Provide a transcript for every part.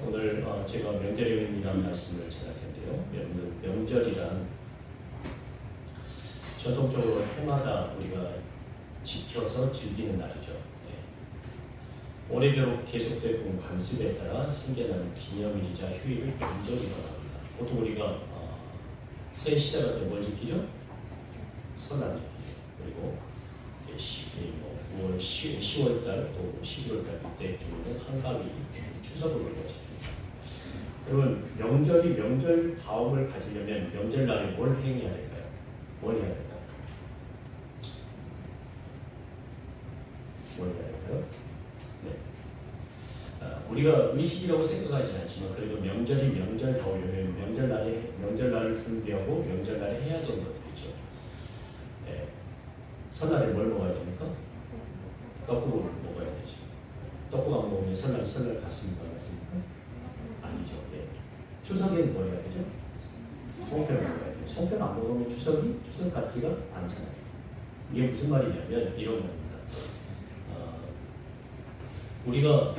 오늘 제가 명절이라는 말씀을 전할 텐데요. 여러분, 명절이란 전통적으로 해마다 우리가 지켜서 즐기는 날이죠. 네. 오래도록 계속되고 온 관습에 따라 생겨나는 기념일이자 휴일을 명절이라고 합니다. 보통 우리가 새해 시작할 때 뭘 지키죠? 설날 지키죠. 그리고 10월달 또 11월달 그때쯤에는 한가위 추석을 올려주죠. 여러분, 명절 다음을 가지려면 명절날에 뭘 행해야 될까요? 뭘 해야 될까요? 뭘 해야 될까요? 네. 우리가 의식이라고 생각하지 않지만 그래도 명절다우려면 명절날을 준비하고 명절날에 해야 되는 것들이죠. 네. 설날에 뭘 먹어야 됩니까? 떡국을 먹어야 되죠. 떡국 안 먹으면 설날 갔습니까? 아니죠. 예. 추석에는 뭐 해야 되죠? 송편을 먹어야 돼요. 송편 안 먹으면 추석 같지가 않잖아요. 이게 무슨 말이냐면 이런 겁니다. 우리가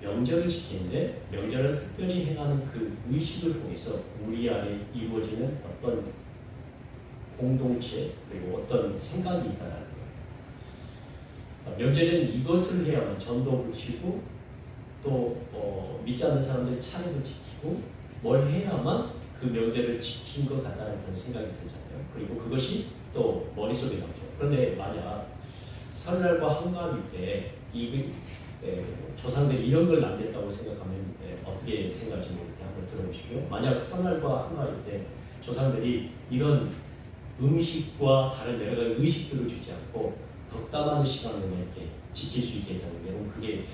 명절을 지키는데 명절을 특별히 행하는 그 의식을 통해서 우리 안에 이루어지는 어떤 공동체 그리고 어떤 생각이 있다는 거예요. 명절에는 이것을 해야만 전도 붙이고 또 믿지 않는 사람들이 차례도 지키고 뭘 해야만 그 명절을 지킨 것 같다는 그런 생각이 들잖아요. 그리고 그것이 또 머릿속에 남죠. 그런데 만약 설날과 한가위 때 조상들이 이런 걸 남겼다고 생각하면 어떻게 생각하시는지 한번 들어보시고요. 만약 설날과 한가위 때 조상들이 이런 음식과 다른 여러 가지 의식들을 주지 않고 덕담하는 시간을 이렇게 지킬 수 있게 했다는 게 그게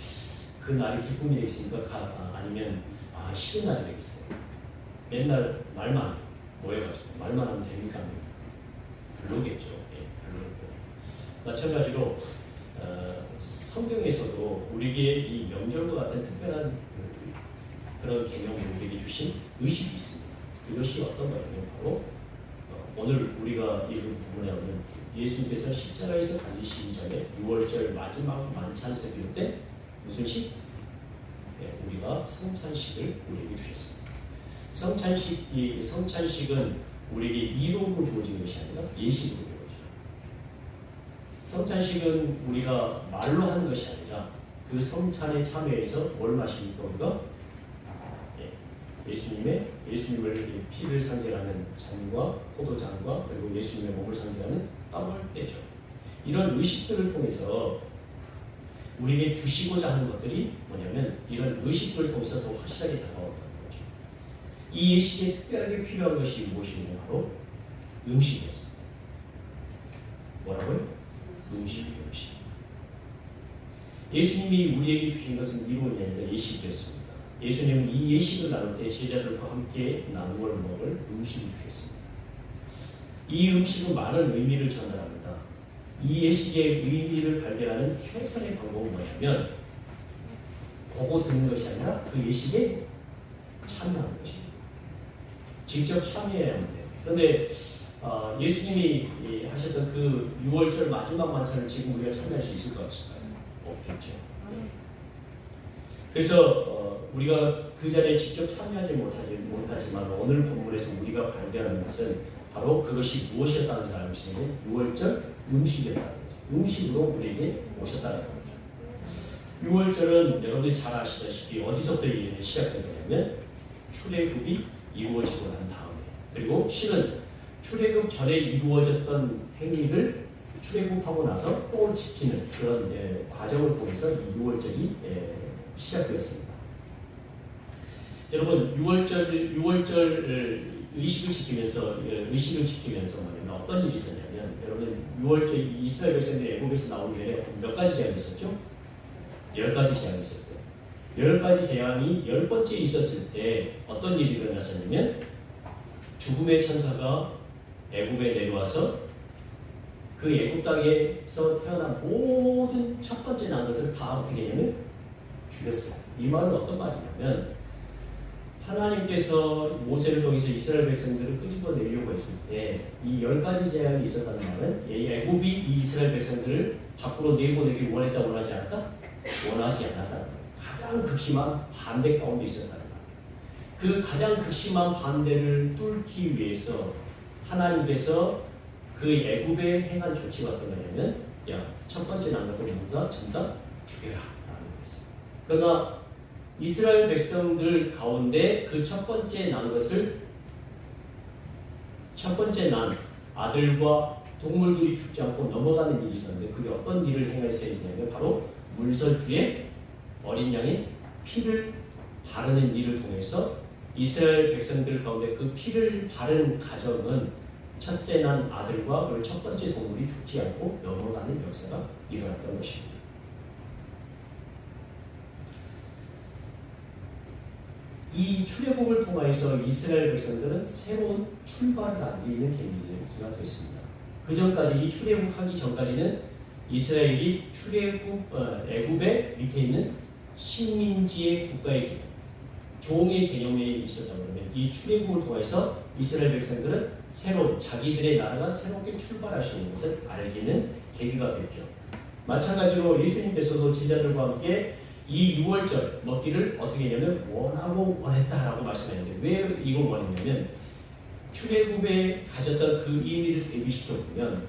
그 날이 기쁨이 되겠습니까? 아니면 싫은 날이 되겠어요? 맨날 말만 모여가지고 말만 하면 됩니까? 별로겠죠. 예, 별로겠고. 마찬가지로 성경에서도 우리에게 이 명절과 같은 특별한 그런 개념을 우리에게 주신 의식이 있습니다. 그것이 어떤 거냐면 바로 오늘 우리가 읽은 부분에 오는 예수님께서 십자가에서 달리시기 전에 6월절 마지막 만찬에서 비롯된 무슨 식? 네, 우리가 성찬식을 우리에게 주셨습니다. 성찬식은 우리에게 이론으로 주어진 것이 아니라 예식으로 주어져요. 성찬식은 우리가 말로 하는 것이 아니라 그 성찬에 참여해서 뭘 마십니까? 우리가 예수님을 피를 상징하는 잔과 포도잔과 그리고 예수님의 몸을 상징하는 떡을 떼죠. 이런 의식들을 통해서 우리에게 주시고자 하는 것들이 뭐냐면 이런 의식들을 통해서 더 확실하게 다가온다는 거죠. 이 예식에 특별하게 필요한 것이 무엇이냐? 바로 음식이었습니다. 뭐라고요? 음식. 예수님이 우리에게 주신 것은 이론이 아니라 예식이었습니다. 예수님은 이 예식을 나눌 때 제자들과 함께 나누어 먹을 음식을 주셨습니다. 이 음식은 많은 의미를 전달합니다. 이 예식의 의미를 발견하는 최선의 방법은 뭐냐면 보고 듣는 것이 아니라 그 예식에 참여하는 것입니다. 직접 참여해야 합니다. 그런데 예수님이 하셨던 그 6월절 마지막 만찬을 지금 우리가 참여할 수 있을까 없을까요? 없겠죠. 그래서 우리가 그 자리에 직접 참여하지 못하지만 오늘 본문에서 우리가 발견하는 것은 바로 그것이 무엇이었다는 걸 알고 있는 6월절 음식이었다는 거죠. 음식으로 우리에게 오셨다는 거죠. 6월절은 여러분들이 잘 아시다시피 어디서부터 시작된 거냐면 출애굽이 이루어지고 난 다음에 그리고 실은 출애굽 전에 이루어졌던 행위를 출애굽하고 나서 또 지키는 그런 과정을 통해서 이 6월절이 시작되었습니다. 여러분 6월절 의식을 지키면서 뭐냐면 어떤 일이 있었냐면 여러분 6월절 이스라엘 백성들이 애굽에서 나오기 전에 몇 가지 제한이 있었죠? 10가지 제한이 있었어요. 10가지 제한이 10번째 있었을 때 어떤 일이 일어났었냐면 죽음의 천사가 애굽에 내려와서 그 애굽 땅에서 태어난 모든 첫 번째 난 것을 다 어떻게 했냐면 죽였어요. 이 말은 어떤 말이냐면 하나님께서 모세를 통해서 이스라엘 백성들을 끄집어내려고 했을 때 이 10가지 제한이 있었다는 말은 애굽이 이 이스라엘 백성들을 밖으로 내보내기 원했다 원하지 않았다? 원하지 않았다는 거예요. 가장 극심한 반대 가운데 있었다는 거예요. 그 가장 극심한 반대를 뚫기 위해서 하나님께서 그 애굽에 행한 조치가 어떤 거냐면, 야, 첫 번째 난 것들 모두 다 전부 다 죽여라 라는 거였어요. 그러나 이스라엘 백성들 가운데 그 첫 번째 난 것을, 첫 번째 난 아들과 동물들이 죽지 않고 넘어가는 일이 있었는데, 그게 어떤 일을 행해서 했냐면 바로 물설주에 어린 양의 피를 바르는 일을 통해서 이스라엘 백성들 가운데 그 피를 바른 가정은 첫째 난 아들과 그리고 첫 번째 동물이 죽지 않고 넘어가는 역사가 일어났던 것입니다. 이 출애굽을 통하여서 이스라엘 백성들은 새로운 출발을 알리는 계기가 됐습니다. 그 전까지, 이 출애굽하기 전까지는 이스라엘이 애굽의 밑에 있는 식민지의 국가의 개념, 종의 개념에 있었던 거면, 이 출애굽을 통해서 이스라엘 백성들은 새로운 자기들의 나라가 새롭게 출발할 수 있는 것을 알리는 계기가 됐죠. 마찬가지로 예수님께서도 제자들과 함께 이 유월절 먹기를 어떻게 했냐면 원하고 원했다라고 말씀했는데, 왜 이걸 원했냐면 출애굽에 가졌던 그 의미를 대비시켜 보면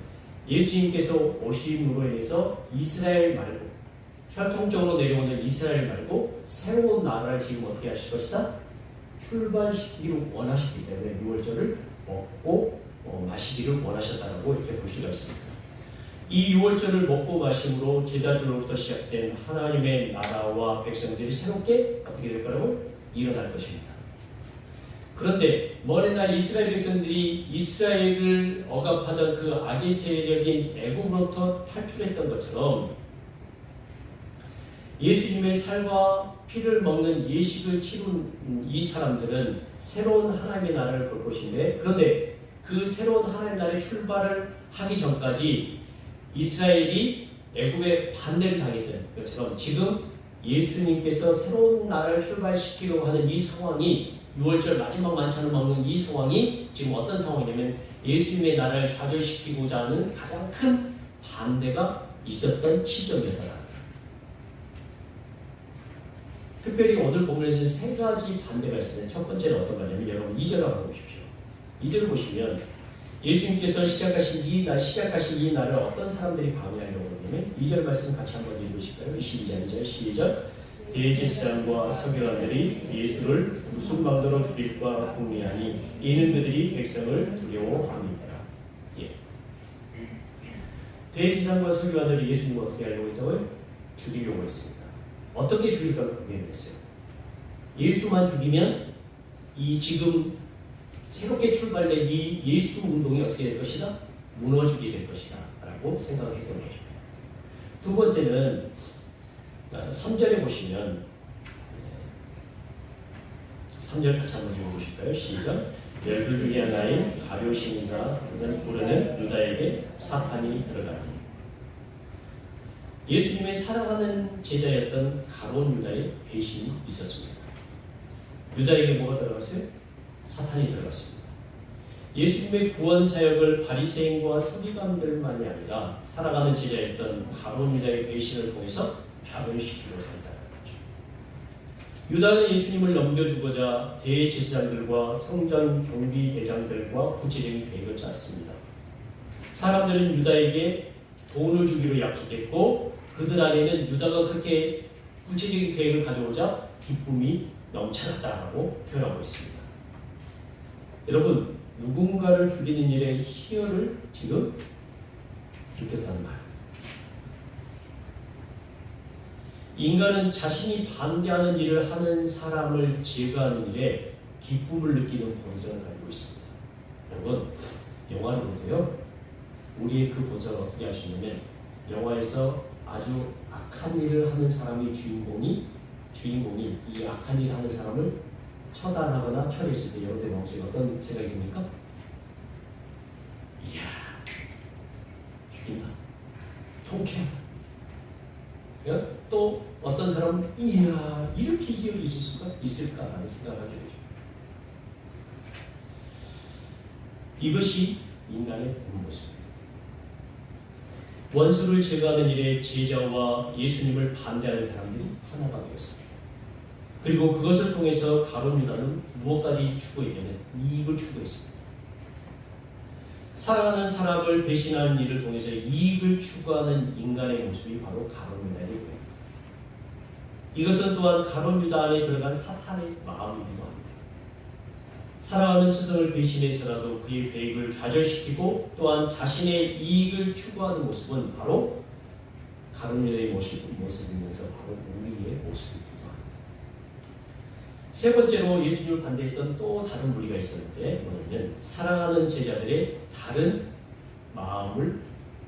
예수님께서 오심으로 인해서 이스라엘 말고, 혈통적으로 내려오는 이스라엘 말고 새로운 나라를 지금 어떻게 하실 것이다? 출발시키기를 원하셨기 때문에 유월절을 먹고 마시기를 원하셨다라고 이렇게 볼 수가 있습니다. 이 유월절을 먹고 마심으로 제자들로부터 시작된 하나님의 나라와 백성들이 새롭게 어떻게 될 거라고? 일어날 것입니다. 그런데 먼 옛날 이스라엘 백성들이 이스라엘을 억압하던 그 악의 세력인 애굽으로부터 탈출했던 것처럼 예수님의 살과 피를 먹는 예식을 치룬 이 사람들은 새로운 하나님의 나라를 볼 것인데, 그런데 그 새로운 하나님의 나라의 출발을 하기 전까지 이스라엘이 애굽에 반대를 당했던 것처럼 지금 예수님께서 새로운 나라를 출발시키려고 하는 이 상황이, 6월절 마지막 만찬을 먹는 이 상황이 지금 어떤 상황이냐면 예수님의 나라를 좌절시키고자 하는 가장 큰 반대가 있었던 시점이었다. 특별히 오늘 본문에서는 세 가지 반대가 있습니다. 첫 번째는 어떤 거냐면, 여러분 2절을 한번 보십시오. 2절을 보시면 예수님께서 시작하신 이 날을 어떤 사람들이 방해하려고 그러냐면, 2절 말씀 같이 한번 읽으실까요? 22절 시작. 대제사장과 서기관들이 예수를 무슨 방도로 죽일까 궁리하니 이는 그들이 백성을 두려워합니다. 예. 대제사장과 서기관들이 예수님을 어떻게 하려고 했다고요? 죽이려고 했습니다. 어떻게 죽일까를 궁리했어요. 예수만 죽이면 이 지금 새롭게 출발된 이 예수 운동이 어떻게 될 것이다? 무너지게 될 것이다 라고 생각을 했던 거죠. 두 번째는 3절에 보시면, 3절 같이 한번 읽어보실까요? 시작. 열두 중에 하나인 가룟신이라 부르는 유다에게 사탄이 들어가니. 예수님의 사랑하는 제자였던 가룟 유다의 배신이 있었습니다. 유다에게 뭐가 들어갔어요? 사탄이 들어갔습니다. 예수님의 구원 사역을 바리새인과 서기관들만이 아니라 사랑하는 제자였던 가룟 유다의 배신을 통해서 파멸시키려고 한다는 거죠. 유다는 예수님을 넘겨주고자 대제사장들과 성전 경비대장들과 구체적인 계획을 짰습니다. 사람들은 유다에게 돈을 주기로 약속했고, 그들 안에는 유다가 그렇게 구체적인 계획을 가져오자 기쁨이 넘쳐났다고 표현하고 있습니다. 여러분, 누군가를 죽이는 일에 희열을 지금 느꼈다는 말. 인간은 자신이 반대하는 일을 하는 사람을 제거하는 일에 기쁨을 느끼는 본성을 가지고 있습니다. 여러분, 영화를 보도요, 우리의 그 본성을 어떻게 할 수 있냐면, 영화에서 아주 악한 일을 하는 사람의 주인공이 이 악한 일을 하는 사람을 처단하거나 처리했을 때 여러분들 마음속에 어떤 생각이 듭니까? 이야, 죽인다, 통쾌하다. 또 어떤 사람은 이야, 이렇게 희열이 있을까라는 생각을 하게 되죠. 이것이 인간의 본 모습입니다. 원수를 제거하는 일에 제자와 예수님을 반대하는 사람들이 하나가 되었습니다. 그리고 그것을 통해서 가룟 유다는 무엇까지 추구했냐면 이익을 추구했습니다. 사랑하는 사람을 배신하는 일을 통해서 이익을 추구하는 인간의 모습이 바로 가룟 유다의 모습입니다. 이것은 또한 가룟 유다 안에 들어간 사탄의 마음이기도 합니다. 사랑하는 스승을 배신해서라도 그의 계획을 좌절시키고 또한 자신의 이익을 추구하는 모습은 바로 가룟 유다의 모습이면서 바로 우리의 모습이기도 합니다. 세 번째로 예수님을 반대했던 또 다른 무리가 있었는데 뭐냐면 사랑하는 제자들의 다른 마음을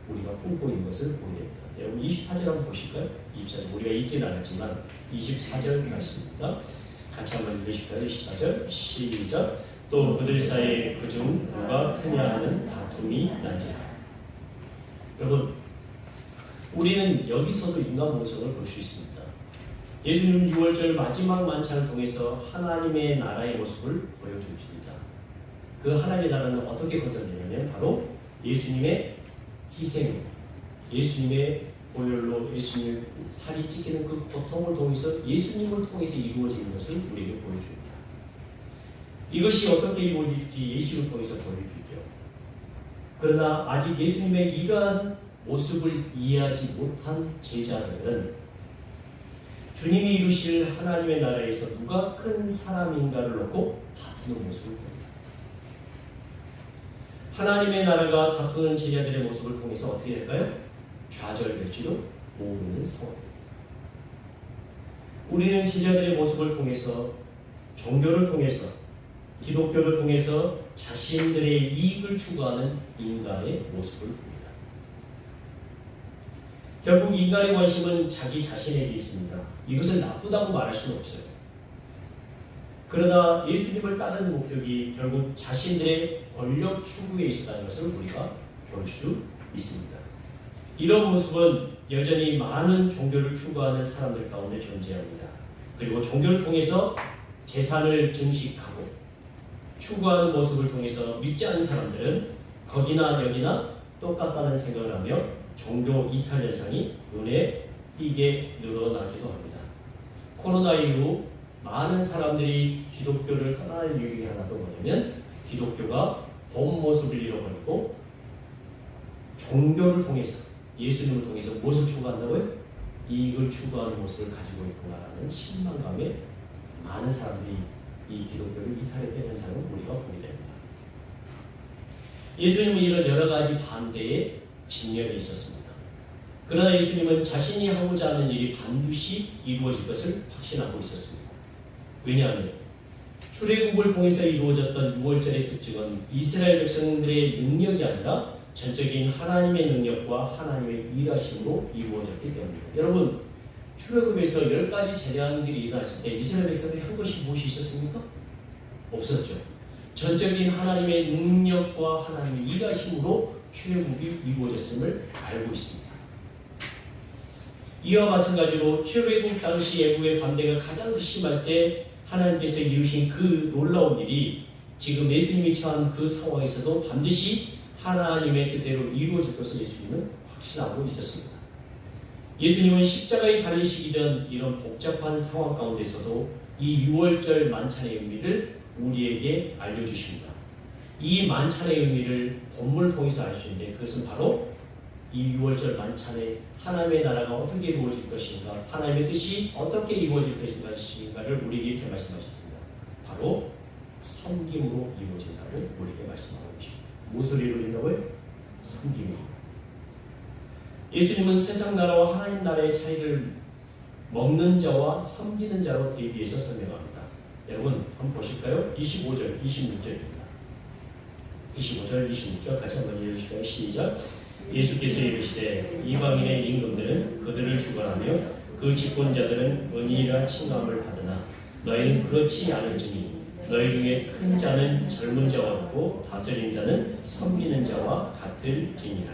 우리가 품고 있는 것을 보게 됩니다. 여러분 24절 한번 보실까요? 24절 우리가 읽지는 않았지만 24절 말씀입니다. 같이 한번 읽으실까요? 24절 시작. 또 그들 사이에 그중 누가 크냐 하는 다툼이 난지라. 여러분 우리는 여기서도 인간 본성을 볼 수 있습니다. 예수님 6월절 마지막 만찬을 통해서 하나님의 나라의 모습을 보여주십니다. 그 하나님의 나라는 어떻게 건설되냐면 바로 예수님의 희생, 예수님의 보혈로 예수님의 살이 찢기는 그 고통을 통해서 예수님을 통해서 이루어지는 것을 우리에게 보여줍니다. 이것이 어떻게 이루어질지 예수를 통해서 보여주죠. 그러나 아직 예수님의 이러한 모습을 이해하지 못한 제자들은 주님이 이루실 하나님의 나라에서 누가 큰 사람인가를 놓고 다투는 모습을 봅니다. 하나님의 나라가 다투는 제자들의 모습을 통해서 어떻게 될까요? 좌절될지도 모르는 상황입니다. 우리는 제자들의 모습을 통해서 종교를 통해서 기독교를 통해서 자신들의 이익을 추구하는 인간의 모습을 봅니다. 결국 인간의 관심은 자기 자신에게 있습니다. 이것을 나쁘다고 말할 수는 없어요. 그러나 예수님을 따르는 목적이 결국 자신들의 권력 추구에 있었다는 것을 우리가 볼 수 있습니다. 이런 모습은 여전히 많은 종교를 추구하는 사람들 가운데 존재합니다. 그리고 종교를 통해서 재산을 증식하고 추구하는 모습을 통해서 믿지 않는 사람들은 거기나 여기나 똑같다는 생각을 하며 종교 이탈 현상이 눈에 띄게 늘어나기도 합니다. 코로나 이후 많은 사람들이 기독교를 떠나는 이유 중에 하나도 뭐냐면 기독교가 본 모습을 잃어버리고 종교를 통해서 예수님을 통해서 무엇을 추구한다고요? 이익을 추구하는 모습을 가지고 있구나라는 실망감에 많은 사람들이 이 기독교를 이탈했던 현상을 우리가 보게 됩니다. 예수님은 이런 여러 가지 반대의 직면에 있었습니다. 그러나 예수님은 자신이 하고자 하는 일이 반드시 이루어질 것을 확신하고 있었습니다. 왜냐하면 출애굽을 통해서 이루어졌던 6월절의 특징은 이스라엘 백성들의 능력이 아니라 전적인 하나님의 능력과 하나님의 일하심으로 이루어졌기 때문입니다. 여러분 출애굽에서 10가지 재앙들이 일어났을 때 이스라엘 백성들이 한 것이 무엇이 있었습니까? 없었죠. 전적인 하나님의 능력과 하나님의 일하심으로 출애굽이 이루어졌음을 알고 있습니다. 이와 마찬가지로 출애굽 당시 애굽의 반대가 가장 심할 때 하나님께서 이루신 그 놀라운 일이 지금 예수님이 처한 그 상황에서도 반드시 하나님의 뜻대로 이루어질 것을 예수님은 확신하고 있었습니다. 예수님은 십자가에 달리시기 전 이런 복잡한 상황 가운데서도 이 6월절 만찬의 의미를 우리에게 알려주십니다. 이 만찬의 의미를 본문을 통해서 알 수 있는데 그것은 바로 이 6월절 만찬에 하나님의 나라가 어떻게 이루어질 것인가, 하나님의 뜻이 어떻게 이루어질 것인가를 우리에게 이렇게 말씀하셨습니다. 바로 섬김으로 이루어진다고 우리에게 말씀하고 계십니다. 무엇으로 이루어진다고요? 섬김으로. 예수님은 세상 나라와 하나님 나라의 차이를 먹는 자와 섬기는 자로 대비해서 설명합니다. 여러분 한번 보실까요? 25절, 26절입니다. 25절, 26절 같이 한번 읽으실까요? 시작. 예수께서 이르시되 이방인의 임금들은 그들을 주관하며 그 집권자들은 은혜와 칭함을 받으나 너희는 그렇지 않을지니 너희 중에 큰 자는 젊은 자와 같고 다스린 자는 섬기는 자와 같을지니라.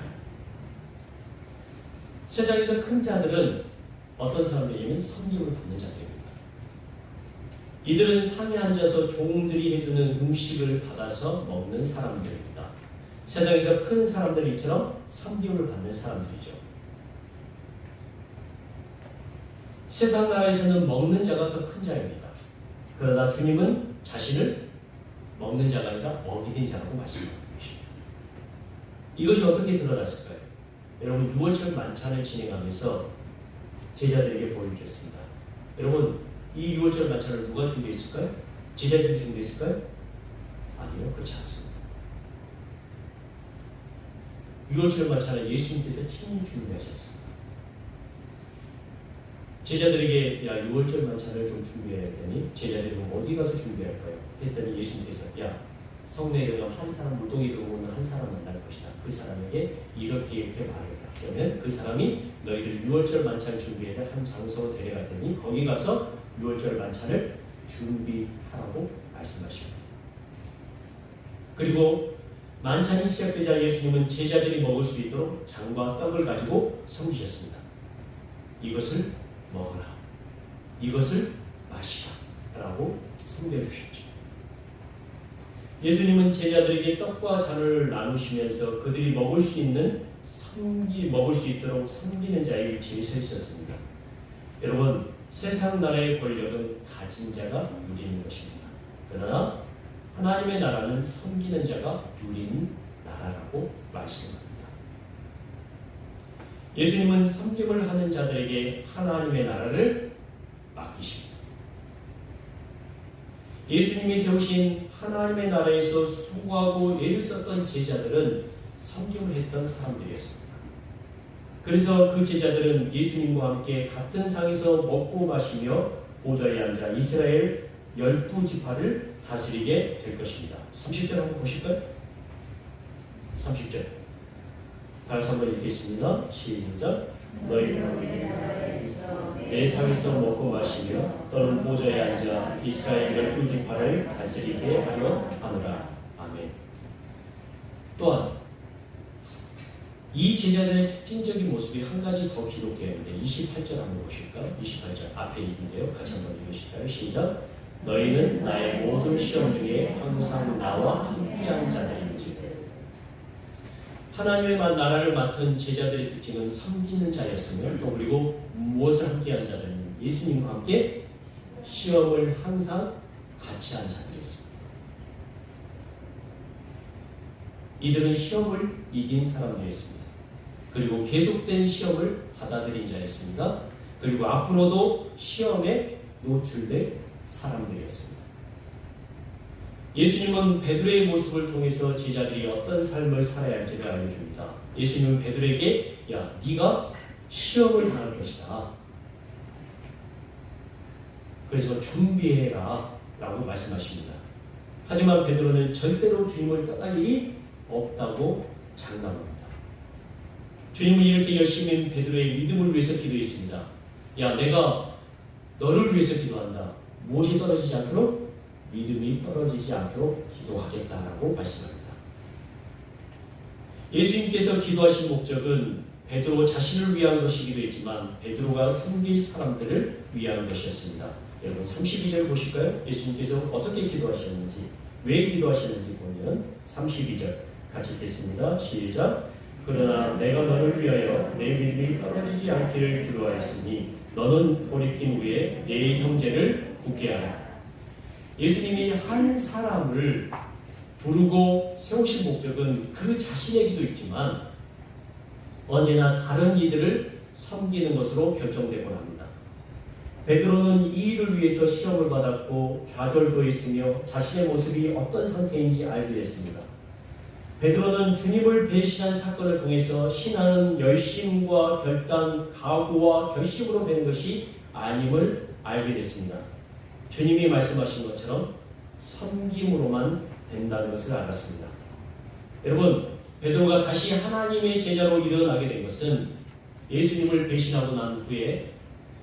세상에서 큰 자들은 어떤 사람들이냐면 섬김을 받는 자들입니다. 이들은 상에 앉아서 종들이 해주는 음식을 받아서 먹는 사람들입니다. 세상에서 큰 사람들이처럼 섬김을 받는 사람들이죠. 세상 나라에서는 먹는 자가 더 큰 자입니다. 그러나 주님은 자신을 먹는 자가 아니라 먹이는 자라고 말씀하고 계십니다. 이것이 어떻게 드러났을까요? 여러분, 6월절 만찬을 진행하면서 제자들에게 보여주셨습니다. 여러분, 이 6월절 만찬을 누가 준비했을까요? 제자들이 준비했을까요? 아니요, 그렇지 않습니다. 6월절 만찬을 예수님께서 친히 준비하셨습니다. 제자들에게 야 6월절 만찬을 좀 준비해야 했더니 제자들이 어디 가서 준비할까요? 했더니 예수님께서 야 성내에 들어가면 한 사람 무동에 들어오는 한 사람 만날 것이다. 그 사람에게 이렇게 말해라. 그러면 그 사람이 너희들 6월절 만찬 준비해야 한 장소로 데려갈 테니 거기 가서 6월절 만찬을 준비하라고 말씀하십니다. 그리고 만찬이 시작되자 예수님은 제자들이 먹을 수 있도록 장과 떡을 가지고 섬기셨습니다. 이것을 먹어라. 이것을 마시라. 라고 섬겨주셨죠. 예수님은 제자들에게 떡과 잔을 나누시면서 그들이 먹을 수 있는 먹을 수 있도록 섬기는 자의 위치에 서 있었습니다. 여러분, 세상 나라의 권력은 가진 자가 누리는 것입니다. 그러나 하나님의 나라는 섬기는 자가 누리는 나라라고 말씀합니다. 예수님은 섬김을 하는 자들에게 하나님의 나라를 맡기십니다. 예수님이 세우신 하나님의 나라에서 수고하고 애를 썼던 제자들은 섬김을 했던 사람들이었습니다. 그래서 그 제자들은 예수님과 함께 같은 상에서 먹고 마시며 보좌에 앉아 이스라엘 12지파를 다스리게 될 것입니다. 30절 한번 보실까요? 30절 다시 한번 읽겠습니다. 시작. 너희는 내 상에서 먹고 마시며 또는 보좌에 앉아 이스라엘 12지파를 다스리게 하려 하노라. 아멘. 또한 이 제자들의 특징적인 모습이 한 가지 더 기록되어 있는데 28절 한번 보실까요? 28절 앞에 있는데요. 같이 한번 읽으실까요? 시작. 너희는 나의 모든 시험 중에 항상 나와 함께하는 자들인지. 하나님의 나라를 맡은 제자들의 특징은 섬기는 자였으며 또 그리고 무엇을 함께한 자들은 예수님과 함께 시험을 항상 같이 한 자들이었습니다. 이들은 시험을 이긴 사람들이었습니다. 그리고 계속된 시험을 받아들인 자였습니다. 그리고 앞으로도 시험에 노출될 사람들이었습니다. 예수님은 베드로의 모습을 통해서 제자들이 어떤 삶을 살아야 할지를 알려줍니다. 예수님은 베드로에게 야, 네가 시험을 당할 것이다. 그래서 준비해라 라고 말씀하십니다. 하지만 베드로는 절대로 주님을 떠날 일이 없다고 장담합니다. 주님은 이렇게 열심히 베드로의 믿음을 위해서 기도했습니다. 야, 내가 너를 위해서 기도한다. 무엇이 떨어지지 않도록? 믿음이 떨어지지 않도록 기도하겠다라고 말씀합니다. 예수님께서 기도하신 목적은 베드로 자신을 위한 것이기도 했지만 베드로가 섬길 사람들을 위한 것이었습니다. 여러분 32절 보실까요? 예수님께서 어떻게 기도하셨는지, 왜 기도하셨는지 보면 32절 같이 읽겠습니다. 시작. 그러나 내가 너를 위하여 내 믿음이 떨어지지 않기를 기도하였으니 너는 돌이킨 후에 내 형제를 굳게 하라. 예수님이 한 사람을 부르고 세우신 목적은 그 자신에게도 있지만 언제나 다른 이들을 섬기는 것으로 결정되곤 합니다. 베드로는 이 일을 위해서 시험을 받았고 좌절도 했으며 자신의 모습이 어떤 상태인지 알게 됐습니다. 베드로는 주님을 배신한 사건을 통해서 신앙은 열심과 결단, 각오와 결심으로 되는 것이 아님을 알게 됐습니다. 주님이 말씀하신 것처럼 섬김으로만 된다는 것을 알았습니다. 여러분, 베드로가 다시 하나님의 제자로 일어나게 된 것은 예수님을 배신하고 난 후에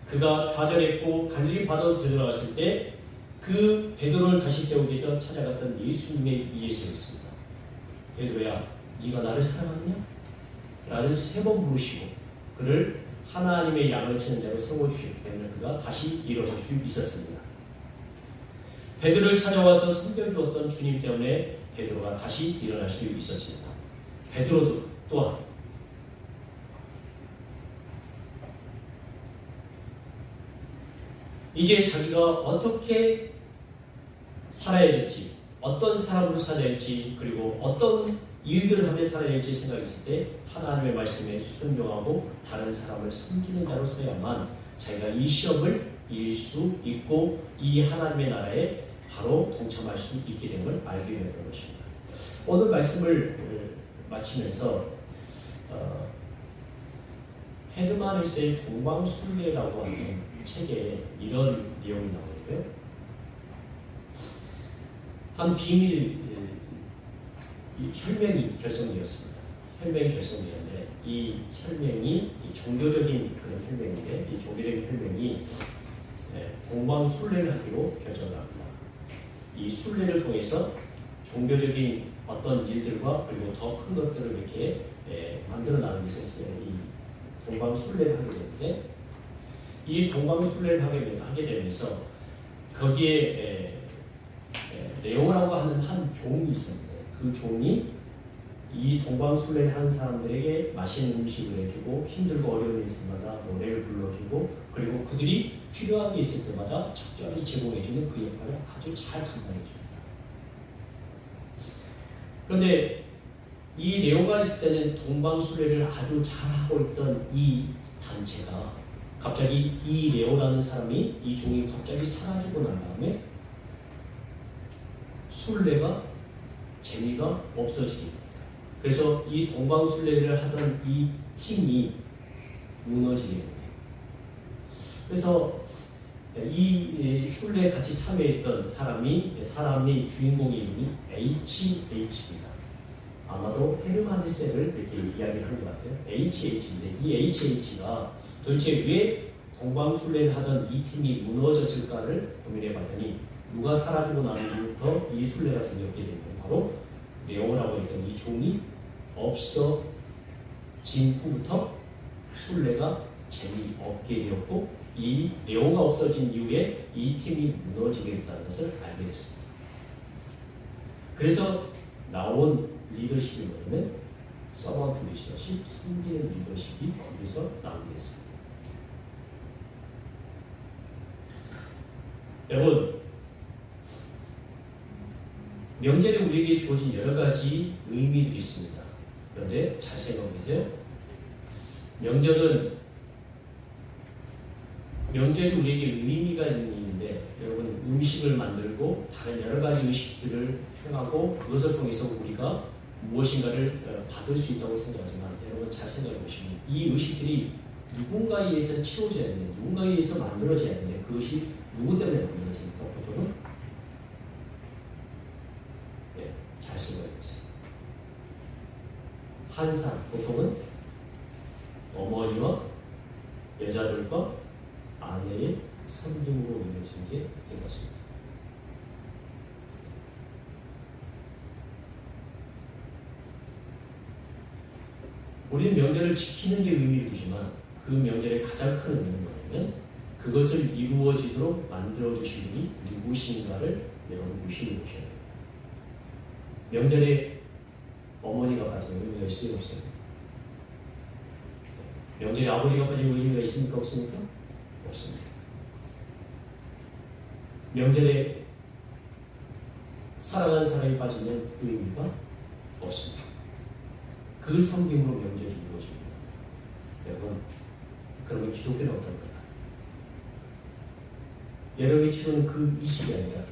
그가 좌절했고 갈릴리 바다로 되돌아갔을 때 그 베드로를 다시 세우기 위해서 찾아갔던 예수님에 의해서였습니다. 베드로야, 네가 나를 사랑하느냐? 나를 3번 부르시고 그를 하나님의 양을 치는 자로 세워주셨기 때문에 그가 다시 일어설 수 있었습니다. 베드로를 찾아와서 섬겨주었던 주님 때문에 베드로가 다시 일어날 수 있었습니다. 베드로도 또한 이제 자기가 어떻게 살아야 될지, 어떤 사람으로 살아야 할지, 그리고 어떤 일들을 하며 살아야 할지 생각했을 때 하나님의 말씀에 순종하고 다른 사람을 섬기는 자로 서야만 자기가 이 시험을 이길 수 있고 이 하나님의 나라에 바로 동참할 수 있게 된 걸 알게 되었던 것입니다. 오늘 말씀을 마치면서 헤르만 헤세의 동방순례라고 하는 책에 이런 내용이 나오는데요. 한 비밀 혈맹이 결성되었습니다. 혈맹이 결성되었는데 이 혈맹이 종교적인 그런 혈맹인데 이 종교적인 혈맹이 동방순례를 하기로 결정을 합니다. 이 순례를 통해서 종교적인 어떤 일들과 그리고 더 큰 것들을 이렇게 만들어 나가는 것을 이 동방순례를 하게 되는데 이 동방순례를 하게 되면서 거기에 레오라고 하는 한 종이 있었는데 그 종이 이 동방순례를 하는 사람들에게 맛있는 음식을 해주고 힘들고 어려운 일 있을 때마다 노래를 불러주고 그리고 그들이 필요한 게 있을 때마다 적절히 제공해주는 그 역할을 아주 잘 감당해줍니다. 그런데 이 레오가 있을 때는 동방순례를 아주 잘하고 있던 이 단체가 갑자기 이 레오라는 사람이 이 종이 갑자기 사라지고 난 다음에 순례가 재미가 없어지게 됩니다. 그래서 이 동방순례를 하던 이 팀이 무너지게 됩니다. 그래서 이 순례에 같이 참여했던 사람이 주인공의 이름이 HH입니다. 아마도 헤르만 헤세를 이렇게 이야기를 하는 것 같아요. HH인데 이 HH가 도대체 왜 동방순례를 하던 이 팀이 무너졌을까를 고민해 봤더니 누가 사라지고 난 이후부터 이 순례가 재미없게 되면 바로 레오라고 했던 이 종이 없어진 후부터 순례가 재미없게 되었고 이 레오가 없어진 이후에 이 팀이 무너지게 됐다는 것을 알게 됐습니다. 그래서 나온 리더십이 뭐냐면 서번트 리더십, 섬기는 리더십이 거기서 나오게 됐습니다. 여러분, 명절에 우리에게 주어진 여러 가지 의미들이 있습니다. 그런데 잘 생각해 보세요. 명절이 우리에게 의미가 있는 일인데 여러분 음식을 만들고 다른 여러 가지 의식들을 행하고 그것을 통해서 우리가 무엇인가를 받을 수 있다고 생각하지만 여러분 잘 생각해 보시면 이 의식들이 누군가에 의해서 치워져야 되는데 누군가에 의해서 만들어져야 되는데 그것이 누구 때문에 만들어집니까? 보통은 잘 생각해 보세요. 한 사람, 보통은 어머니와 여자들과 아내의 섬김으로 이루어진 게 된 것입니다. 우리는 명절을 지키는 게 의미를 두지만 그 명절의 가장 큰 의미는 뭐냐면 그것을 이루어지도록 만들어주신 분이 누구신가를 여러분 유심히 보셔야 됩니다. 명절에 어머니가 빠지면 의미가 있어요? 없어요? 명절에 아버지가 빠지면 의미가 있습니까? 없습니까? 없습니다. 명절에 사랑하는 사람이 빠지면 의미가 없습니다. 그 섬김으로 명절이 이루어집니다. 여러분, 그러면 기독교는 어떨까요? 여러분이 치르는 그 이식이 아니라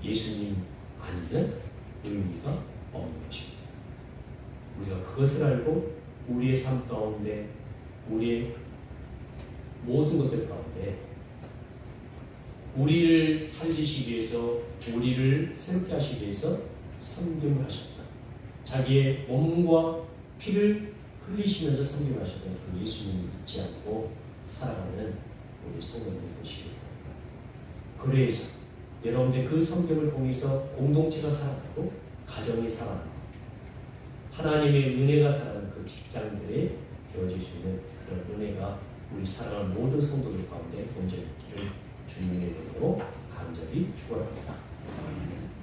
예수님 아니면 의미가 없는 것입니다. 우리가 그것을 알고 우리의 삶 가운데 우리의 모든 것들 가운데 우리를 살리시기 위해서 우리를 새롭게 하시기 위해서 섬김을 하셨다. 자기의 몸과 피를 흘리시면서 섬김을 하셨던 그 예수님을 잊지 않고 살아가는 우리 성도님이 되시기 바랍니다. 그래서 여러분들 그 섬김을 통해서 공동체가 살아나고 가정이 살아나고 하나님의 은혜가 살아나는 그 직장들에 되어질 수 있는 그런 은혜가 우리 사랑하는 모든 성도들 가운데 온전히 있기를 주님의 이름으로 간절히 축원합니다.